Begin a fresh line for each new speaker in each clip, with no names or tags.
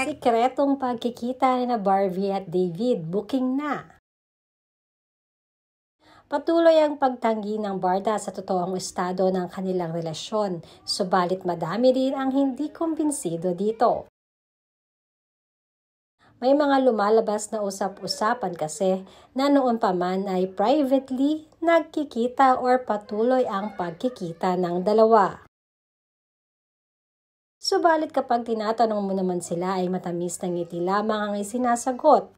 Sikretong pagkikita ni Barbie at David, booking na. Patuloy ang pagtanggi ng barda sa totoong estado ng kanilang relasyon, subalit madami rin ang hindi kumbinsido dito. May mga lumalabas na usap-usapan kasi na noon pa man ay privately nagkikita or patuloy ang pagkikita ng dalawa. Subalit kapag tinatanong mo naman sila ay matamis na ngiti lamang ang isinasagot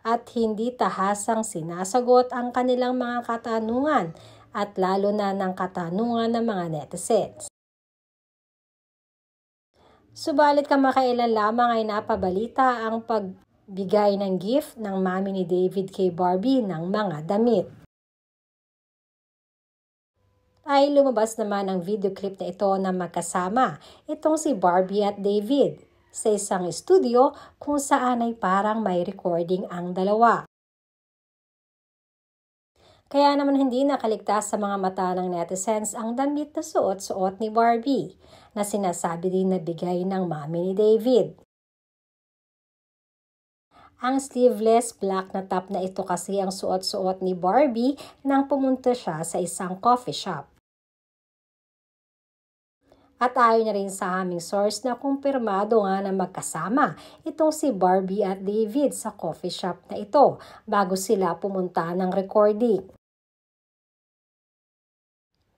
at hindi tahasang sinasagot ang kanilang mga katanungan at lalo na ng katanungan ng mga netizens. Subalit kamakailan lamang ay napabalita ang pagbigay ng gift ng mami ni David kay Barbie ng mga damit. Ay lumabas naman ang video clip na ito na magkasama itong si Barbie at David sa isang studio kung saan ay parang may recording ang dalawa. Kaya naman hindi nakaligtas sa mga mata ng netizens ang damit na suot-suot ni Barbie na sinasabi din na bigay ng mami ni David. Ang sleeveless black na top na ito kasi ang suot-suot ni Barbie nang pumunta siya sa isang coffee shop. At ayon na rin sa aming source na kumpirmado nga na magkasama itong si Barbie at David sa coffee shop na ito bago sila pumunta ng recording.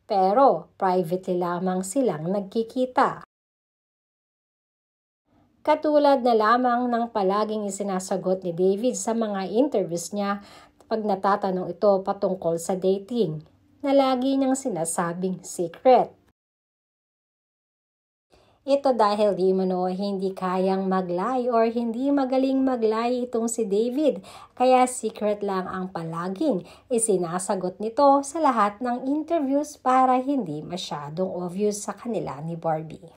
Pero privately lamang silang nagkikita. Katulad na lamang ng palaging isinasagot ni David sa mga interviews niya pag natatanong ito patungkol sa dating, na lagi niyang sinasabing secret. Ito dahil di mano hindi kayang maglay or hindi magaling maglay itong si David, kaya secret lang ang palaging isinasagot nito sa lahat ng interviews para hindi masyadong obvious sa kanila ni Barbie.